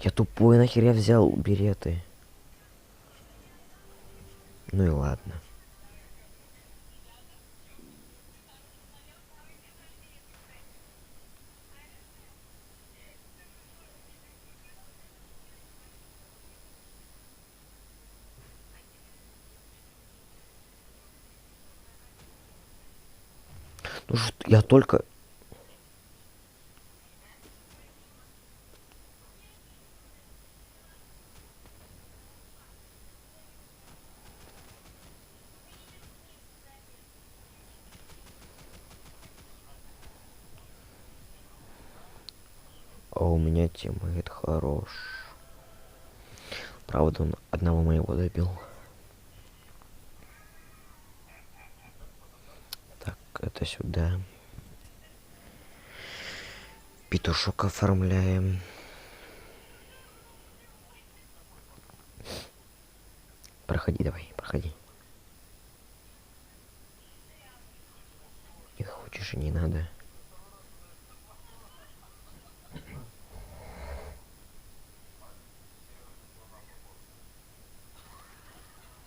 Я тупой, нахер я взял береты. Ну и ладно. Ну что, я только... А у меня тиммейт хорош. Правда, он одного моего добил. Так, это сюда. Петушок оформляем. Проходи давай, проходи. Не хочешь и не надо.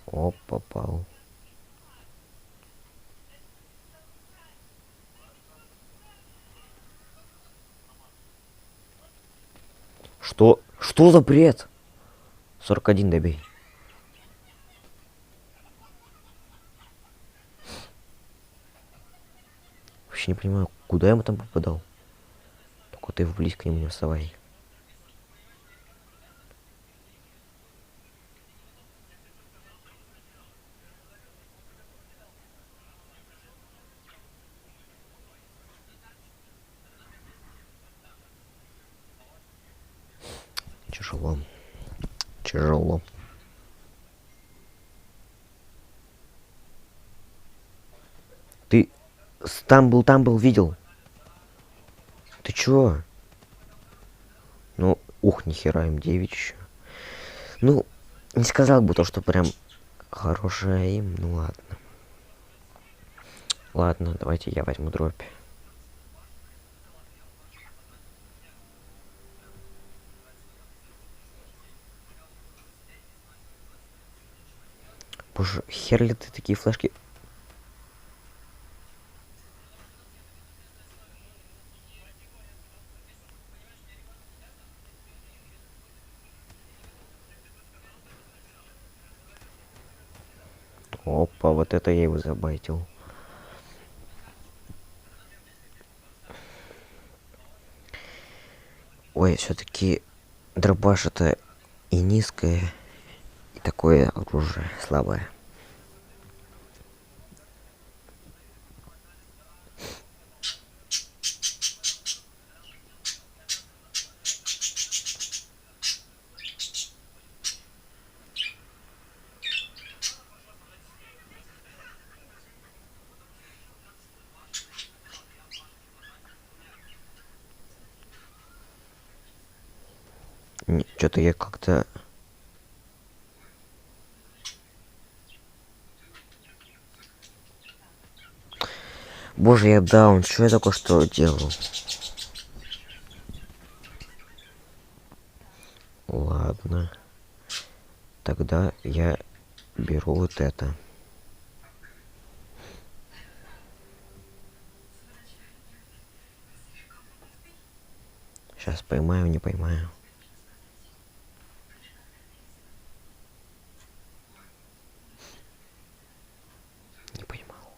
Оп, попал. Что? Что за бред? 41 добей. Вообще не понимаю, куда я ему там попадал. Только ты вблизь к нему не вставай. Тяжело. Тяжело. Ты там был, видел? Ты чё? Ну, ух, нихера М9 еще. Ну, не сказал бы то, что прям хорошая им. Ну ладно. Ладно, давайте я возьму дробь. Боже, хер ли ты такие флешки? Опа, вот это я его забайтил. Ой, все-таки дробаш это и низкое, и такое оружие слабое. Что-то я как-то... Боже, я даун, что я только что делал? Ладно. Тогда я беру вот это. Сейчас поймаю, не поймаю. Не поймал.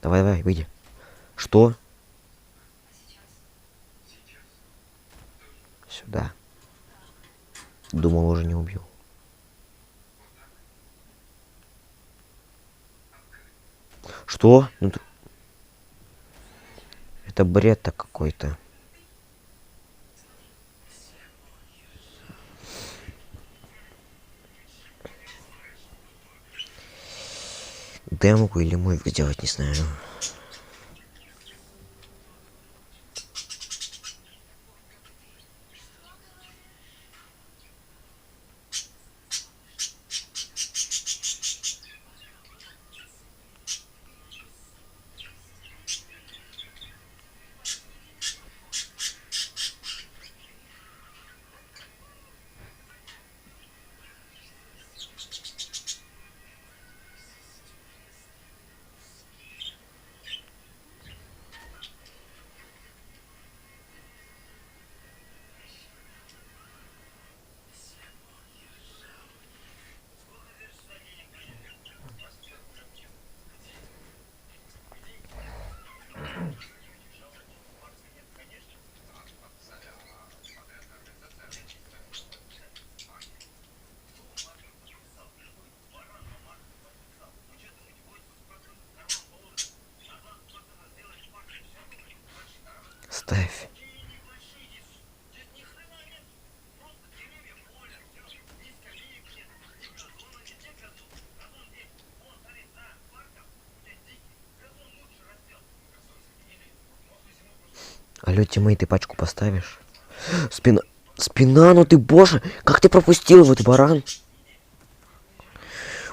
Давай, давай, выйди. Что? Сюда. Думал, уже не убил. Что? Ну, это бред-то какой-то. Демку или мой сделать, не знаю. Ставь. Алло, тиммейт, ты пачку поставишь? Спина... Спина, ну ты, боже! Как ты пропустил его, ты баран?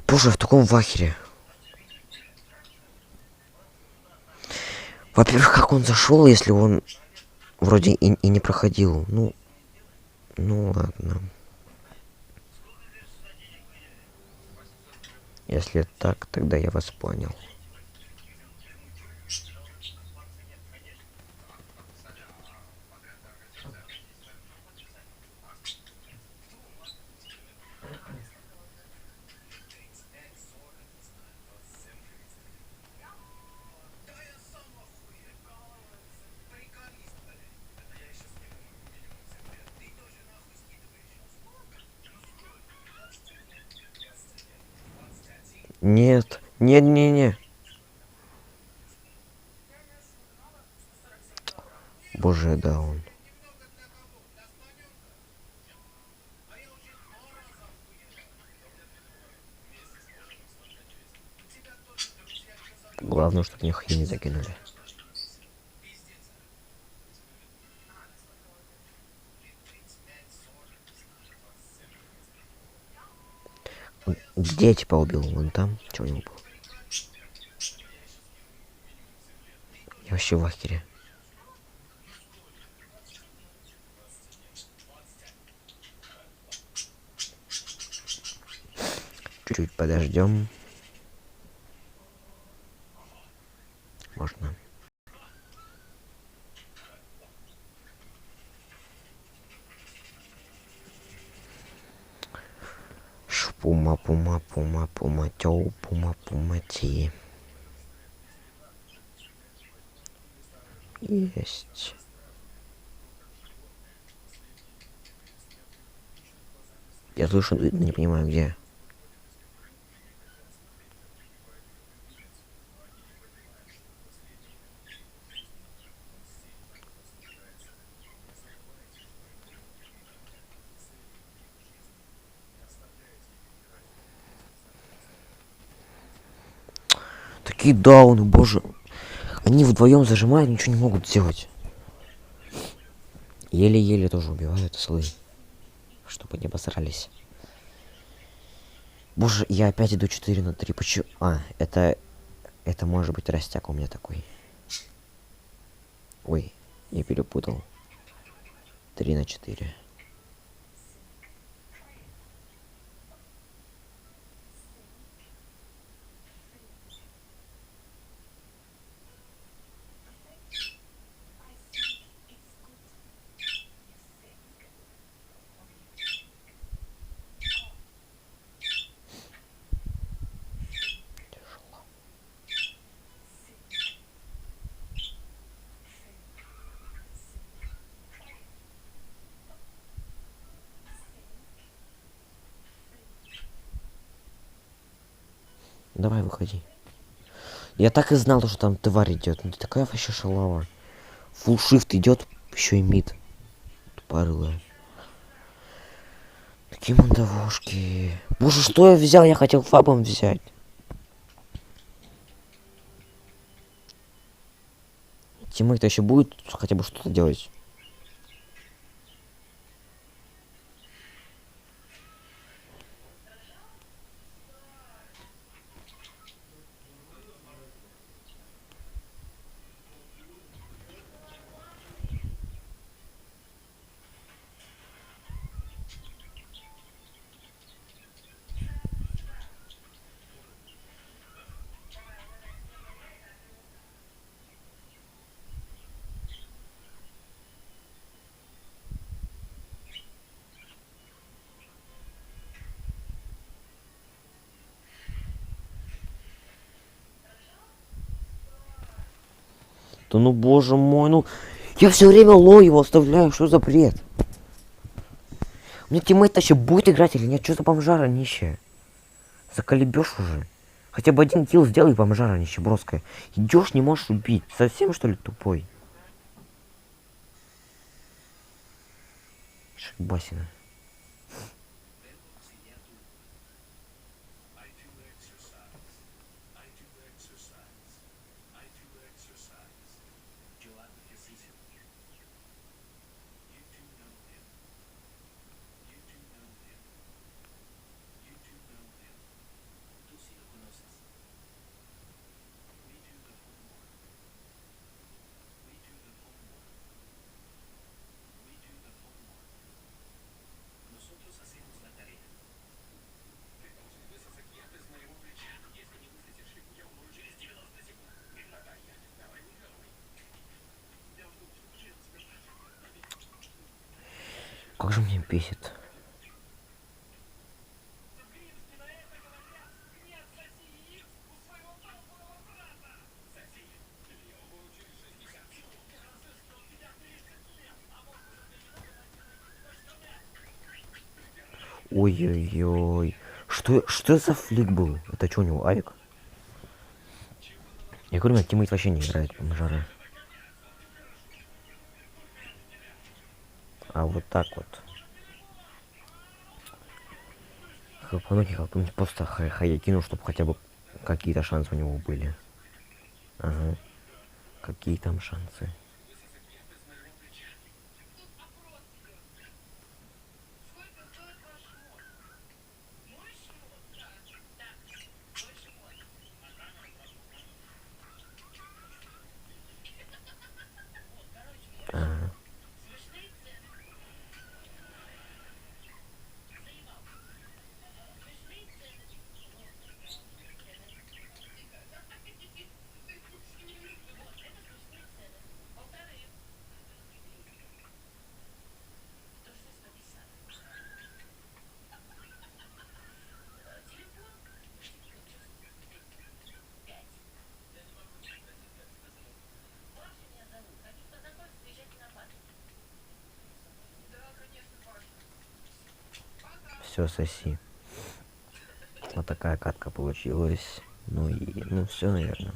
Боже, в таком вахере. Во-первых, как он зашел, если он вроде и не проходил? Ну ладно. Если так, тогда я вас понял. Нет, нет, не, не. Боже, да он. Главное, чтобы мне хрень не закинули. Где я типа убил? Вон там? Чего не убил? Я вообще в ахере. Чуть-чуть подождем. Можно. Шпума, пума, пума, пума, тёу, пума, пума, ти. Есть. Я слышу, но не понимаю, где. Такие дауны, боже. Они вдвоем зажимают, ничего не могут сделать. Еле-еле тоже убивают слы. Чтобы не обосрались. Боже, я опять иду 4 на 3. Почему? А, это может быть растяг у меня такой. Ой, я перепутал. 3 на 4. Давай, выходи. Я так и знал, что там тварь идет. Ну ты такая вообще шалава. Фулл шифт идет, еще и мид. Тупорылая. Такие мандавошки. Боже, что я взял? Я хотел фабом взять. Тиммейт еще будет хотя бы что-то делать. Да ну боже мой, ну... Я все время ло его оставляю, что за бред? У меня тиммейт вообще будет играть или нет? Что за бомжара нищая? Заколебешь уже. Хотя бы один килл сделай, бомжара нищебродская. Идешь, не можешь убить. Совсем что ли тупой? Шибасина. Как же мне бесит. Ой-ой-ой. Что за флик был? Это что у него, авик? Я говорю, у меня тиммейт вообще не играет бомжара. А вот так вот. Хапануки как-нибудь просто хай кинул, чтобы хотя бы какие-то шансы у него были. Ага. Какие там шансы? Ага. Все, соси. Вот такая катка получилась. Ну и, ну все, наверное.